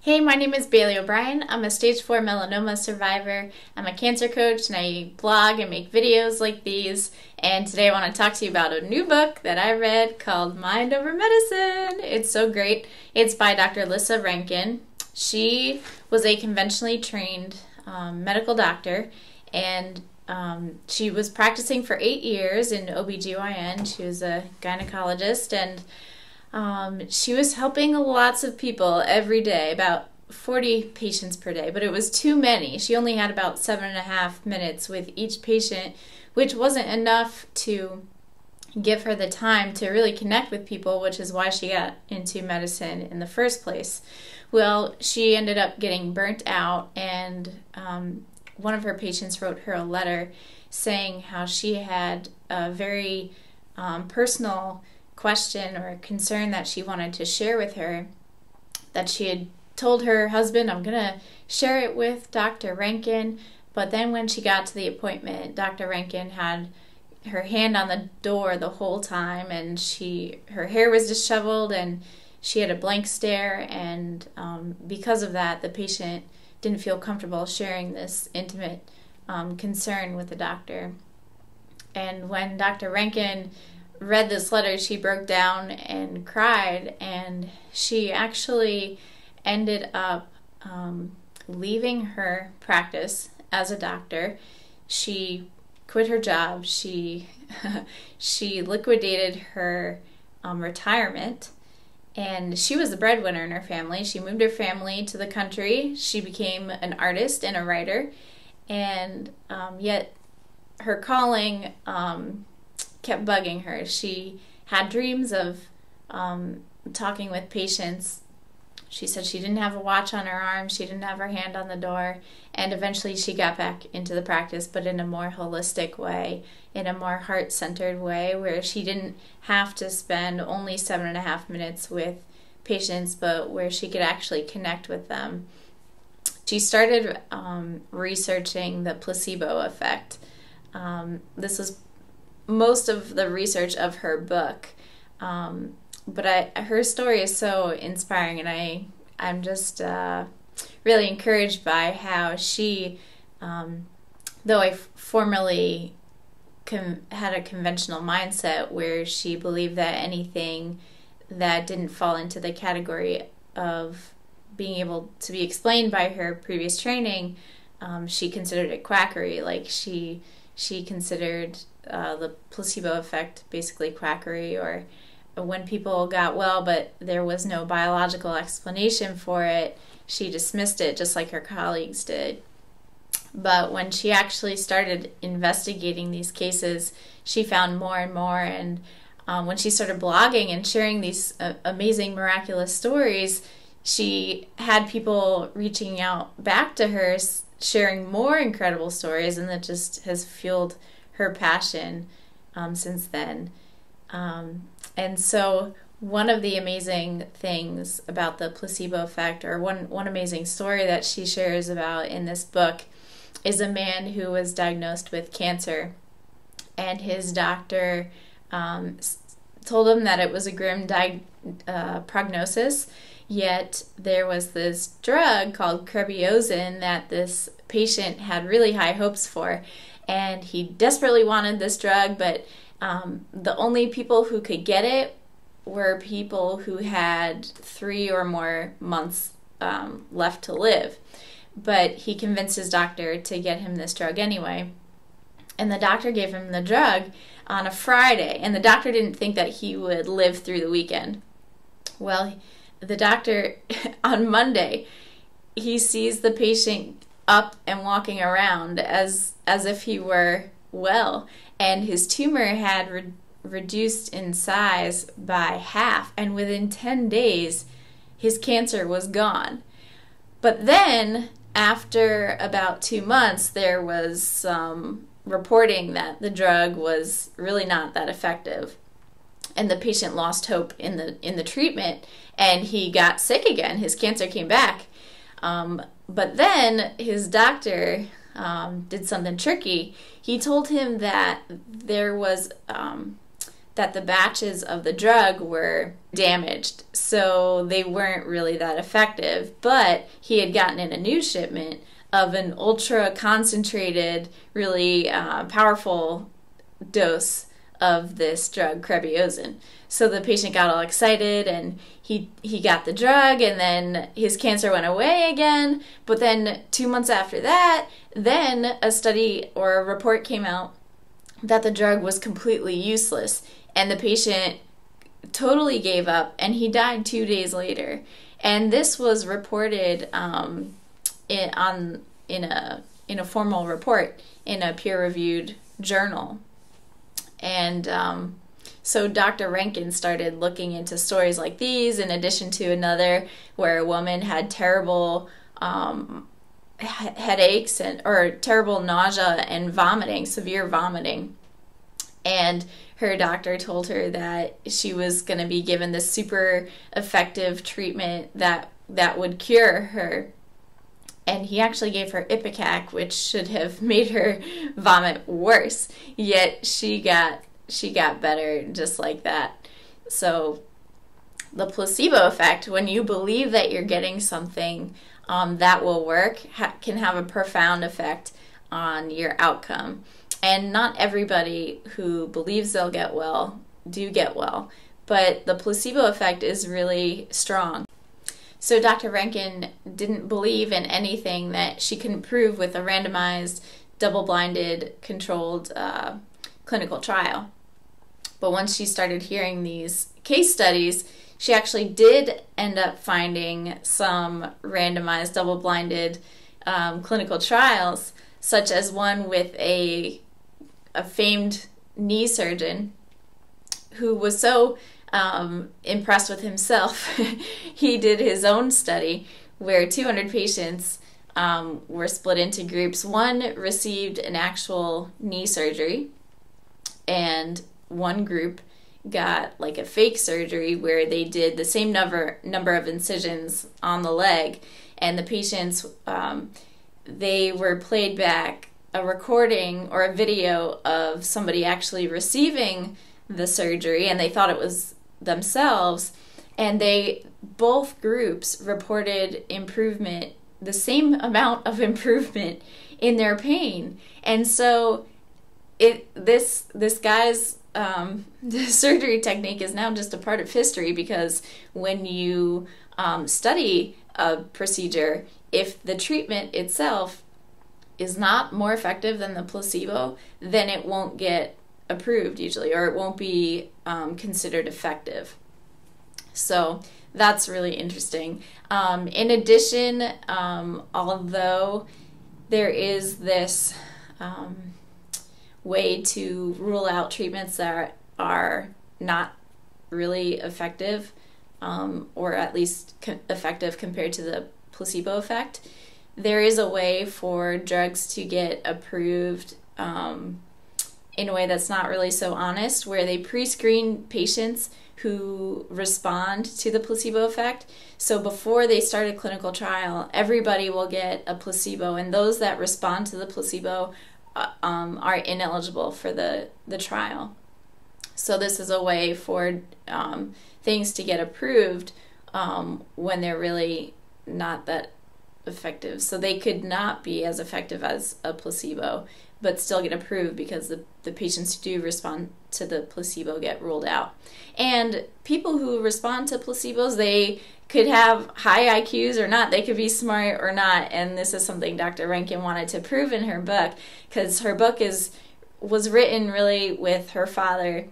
Hey, my name is Bailey O'Brien. I'm a stage 4 melanoma survivor. I'm a cancer coach and I blog and make videos like these. And today I want to talk to you about a new book that I read called Mind Over Medicine. It's so great. It's by Dr. Lissa Rankin. She was a conventionally trained medical doctor, and she was practicing for 8 years in OB/GYN. She was a gynecologist, and she was helping lots of people every day, about 40 patients per day, but it was too many. She only had about 7.5 minutes with each patient, which wasn't enough to give her the time to really connect with people, which is why she got into medicine in the first place. Well, she ended up getting burnt out, and one of her patients wrote her a letter saying how she had a very personal question or concern that she wanted to share with her, that she had told her husband, I'm going to share it with Dr. Rankin. But then when she got to the appointment, Dr. Rankin had her hand on the door the whole time, and her hair was disheveled and she had a blank stare, and because of that, the patient didn't feel comfortable sharing this intimate concern with the doctor. And when Dr. Rankin read this letter, she broke down and cried, and she actually ended up leaving her practice as a doctor. She quit her job. She liquidated her retirement, and she was the breadwinner in her family. She moved her family to the country. She became an artist and a writer, and yet her calling kept bugging her. She had dreams of talking with patients. She said she didn't have a watch on her arm, she didn't have her hand on the door, and eventually she got back into the practice, but in a more holistic way, in a more heart-centered way, where she didn't have to spend only 7.5 minutes with patients, but where she could actually connect with them. She started researching the placebo effect. This was most of the research of her book, but her story is so inspiring, and I'm just really encouraged by how she, though I formerly had a conventional mindset where she believed that anything that didn't fall into the category of being able to be explained by her previous training, she considered it quackery. Like she considered the placebo effect basically quackery, or when people got well but there was no biological explanation for it, she dismissed it just like her colleagues did. But when she actually started investigating these cases, she found more and more, and when she started blogging and sharing these amazing miraculous stories, she had people reaching out back to her sharing more incredible stories, and that just has fueled her passion since then. And so one of the amazing things about the placebo effect, or one amazing story that she shares about in this book, is a man who was diagnosed with cancer, and his doctor told him that it was a grim prognosis, yet there was this drug called Crebiozin that this patient had really high hopes for, and he desperately wanted this drug, but the only people who could get it were people who had 3 or more months left to live. But he convinced his doctor to get him this drug anyway, and the doctor gave him the drug on a Friday, and the doctor didn't think that he would live through the weekend. Well, the doctor, on Monday, he sees the patient up and walking around as if he were well, and his tumor had reduced in size by half, and within 10 days his cancer was gone. But then after about 2 months, there was some reporting that the drug was really not that effective, and the patient lost hope in the treatment, and he got sick again. His cancer came back. But then his doctor did something tricky. He told him that there was that the batches of the drug were damaged, so they weren't really that effective. But he had gotten in a new shipment of an ultra concentrated, really powerful dose of this drug, Krabbezosin. So the patient got all excited, and he got the drug, and then his cancer went away again. But then 2 months after that, then a study or a report came out that the drug was completely useless, and the patient totally gave up, and he died 2 days later. And this was reported in a formal report in a peer-reviewed journal. And so Dr. Rankin started looking into stories like these, in addition to another where a woman had terrible headaches or terrible nausea and vomiting, severe vomiting. And her doctor told her that she was going to be given this super effective treatment that would cure her. And he actually gave her Ipecac, which should have made her vomit worse. Yet she got better just like that. So the placebo effect, when you believe that you're getting something that will work, can have a profound effect on your outcome. And not everybody who believes they'll get well do get well, but the placebo effect is really strong. So Dr. Rankin didn't believe in anything that she couldn't prove with a randomized, double-blinded, controlled clinical trial. But once she started hearing these case studies, she actually did end up finding some randomized, double-blinded clinical trials, such as one with a famed knee surgeon who was so impressed with himself, he did his own study where 200 patients were split into groups. One received an actual knee surgery, and one group got like a fake surgery where they did the same number of incisions on the leg, and the patients, they were played back a recording or a video of somebody actually receiving the surgery, and they thought it was themselves, and both groups reported improvement, the same amount of improvement in their pain. And so this guy's the surgery technique is now just a part of history, because when you study a procedure, if the treatment itself is not more effective than the placebo, then it won't get approved usually, or it won't be considered effective. So that's really interesting. In addition, although there is this way to rule out treatments that are not really effective, or at least effective compared to the placebo effect, there is a way for drugs to get approved in a way that's not really so honest, where they pre-screen patients who respond to the placebo effect. So before they start a clinical trial, everybody will get a placebo, and those that respond to the placebo are ineligible for the trial. So this is a way for things to get approved when they're really not that effective. So they could not be as effective as a placebo, but still get approved, because the patients who do respond to the placebo get ruled out. And people who respond to placebos, they could have high IQs or not, they could be smart or not, and this is something Dr. Rankin wanted to prove in her book, because her book was written really with her father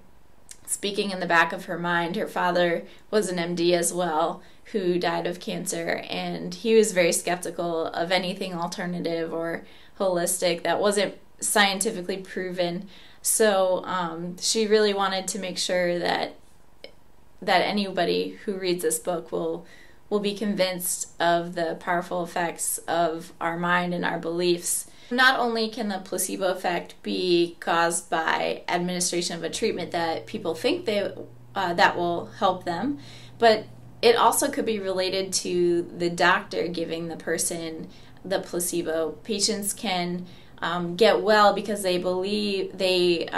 speaking in the back of her mind. Her father was an MD as well, who died of cancer, and he was very skeptical of anything alternative or holistic that wasn't scientifically proven. So she really wanted to make sure that anybody who reads this book will be convinced of the powerful effects of our mind and our beliefs. Not only can the placebo effect be caused by administration of a treatment that people think that will help them, but it also could be related to the doctor giving the person the placebo. Patients can get well because they believe they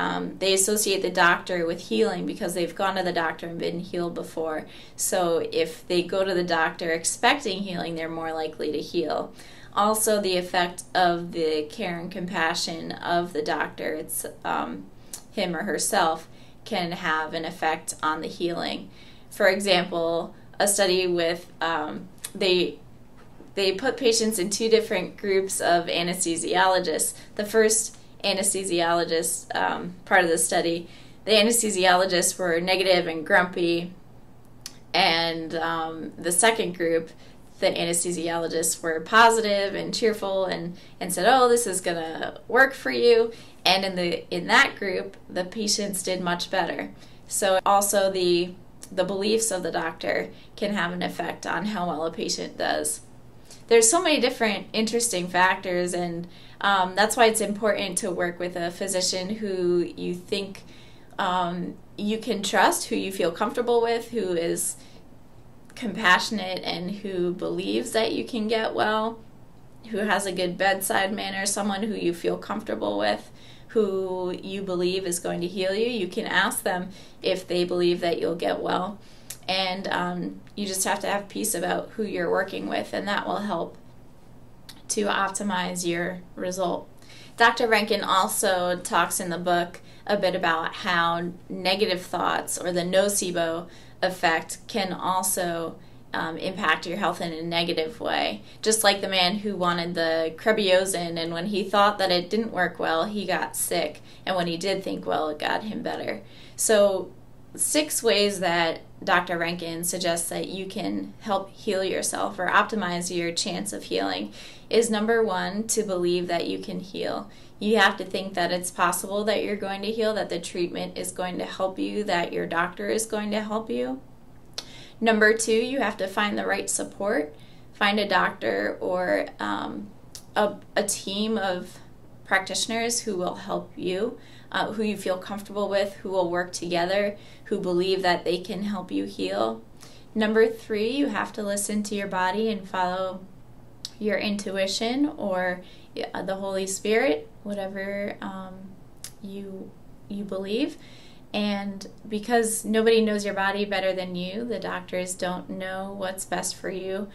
associate the doctor with healing because they've gone to the doctor and been healed before. So if they go to the doctor expecting healing, they're more likely to heal. Also, the effect of the care and compassion of the doctor, it's him or herself, can have an effect on the healing. For example, a study with they put patients in two different groups of anesthesiologists. The first anesthesiologist part of the study, the anesthesiologists were negative and grumpy, and the second group, the anesthesiologists were positive and cheerful and said, "Oh, this is gonna work for you." And in that group, the patients did much better. So also the beliefs of the doctor can have an effect on how well a patient does. There's so many different interesting factors, and that's why it's important to work with a physician who you think you can trust, who you feel comfortable with, who is compassionate and who believes that you can get well, who has a good bedside manner, someone who you feel comfortable with, who you believe is going to heal you. You can ask them if they believe that you'll get well. And you just have to have peace about who you're working with, and that will help to optimize your result. Dr. Rankin also talks in the book a bit about how negative thoughts, or the nocebo effect, can also impact your health in a negative way. Just like the man who wanted the Krebiosin, and when he thought that it didn't work well, he got sick, and when he did think well, it got him better. So 6 ways that Dr. Rankin suggests that you can help heal yourself or optimize your chance of healing is: number 1, to believe that you can heal. You have to think that it's possible that you're going to heal, that the treatment is going to help you, that your doctor is going to help you. Number 2, you have to find the right support. Find a doctor or a team of practitioners who will help you, who you feel comfortable with, who will work together, who believe that they can help you heal. Number 3, you have to listen to your body and follow your intuition or the Holy Spirit, whatever you believe. And because nobody knows your body better than you, the doctors don't know what's best for you.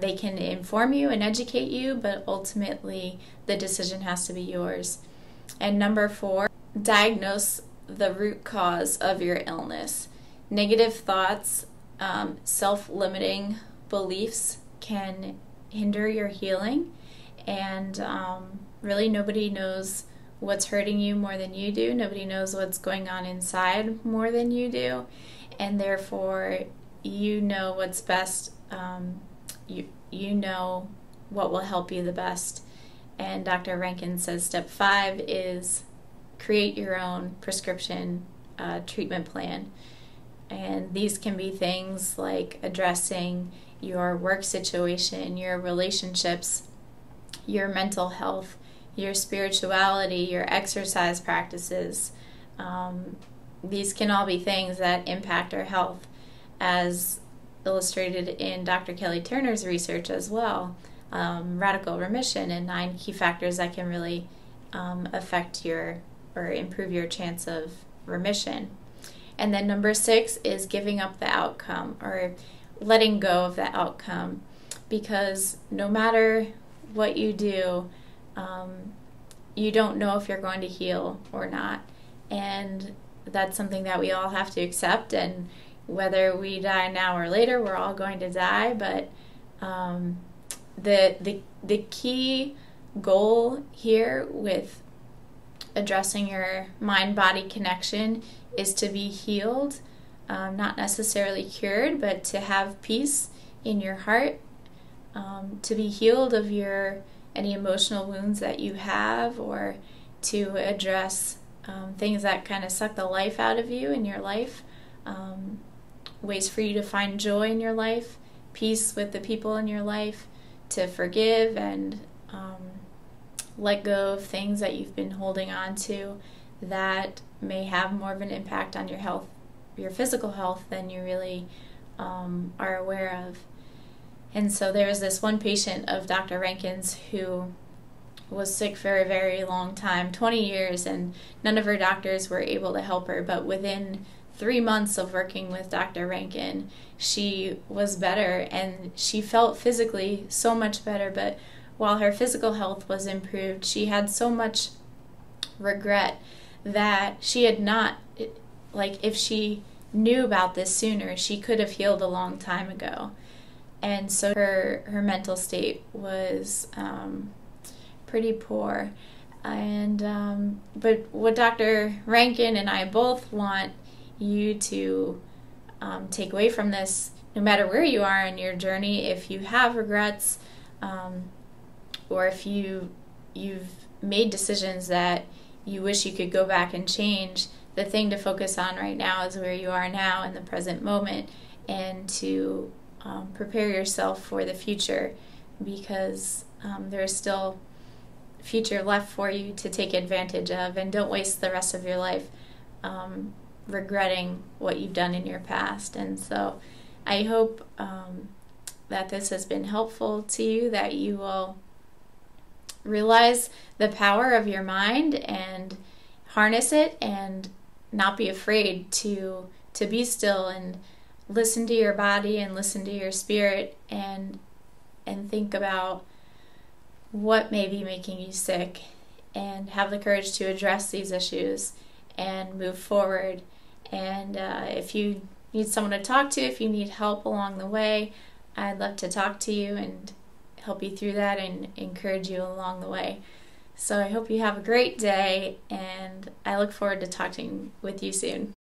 They can inform you and educate you, but ultimately the decision has to be yours. And number 4, diagnose the root cause of your illness. Negative thoughts, self-limiting beliefs can hinder your healing, and really nobody knows what's hurting you more than you do. Nobody knows what's going on inside more than you do, and therefore you know what's best. You know what will help you the best. And Dr. Rankin says step 5 is create your own prescription treatment plan. And these can be things like addressing your work situation, your relationships, your mental health, your spirituality, your exercise practices. These can all be things that impact our health, as illustrated in Dr. Kelly Turner's research as well. Radical remission and 9 key factors that can really affect your or improve your chance of remission. And then number 6 is giving up the outcome, or letting go of the outcome, because no matter what you do, you don't know if you're going to heal or not. And that's something that we all have to accept, and whether we die now or later, we're all going to die. But the key goal here with addressing your mind-body connection is to be healed, not necessarily cured, but to have peace in your heart, to be healed of any emotional wounds that you have, or to address things that kind of suck the life out of you in your life, ways for you to find joy in your life, peace with the people in your life, to forgive and let go of things that you've been holding on to that may have more of an impact on your health, your physical health, than you really are aware of. And so there was this one patient of Dr. Rankin's who was sick for a very long time, 20 years, and none of her doctors were able to help her. But within 3 months of working with Dr. Rankin, she was better, and she felt physically so much better. But while her physical health was improved, she had so much regret that she had not, like, if she knew about this sooner, she could have healed a long time ago. And so her mental state was pretty poor. And but what Dr. Rankin and I both want you to take away from this, no matter where you are in your journey, if you have regrets, or if you've made decisions that you wish you could go back and change, the thing to focus on right now is where you are now in the present moment, and to prepare yourself for the future, because there's still future left for you to take advantage of, and don't waste the rest of your life regretting what you've done in your past. And so I hope that this has been helpful to you, that you will realize the power of your mind and harness it, and not be afraid to be still and listen to your body and listen to your spirit, and think about what may be making you sick, and have the courage to address these issues and move forward. And if you need someone to talk to, if you need help along the way, I'd love to talk to you and help you through that and encourage you along the way. So I hope you have a great day, and I look forward to talking with you soon.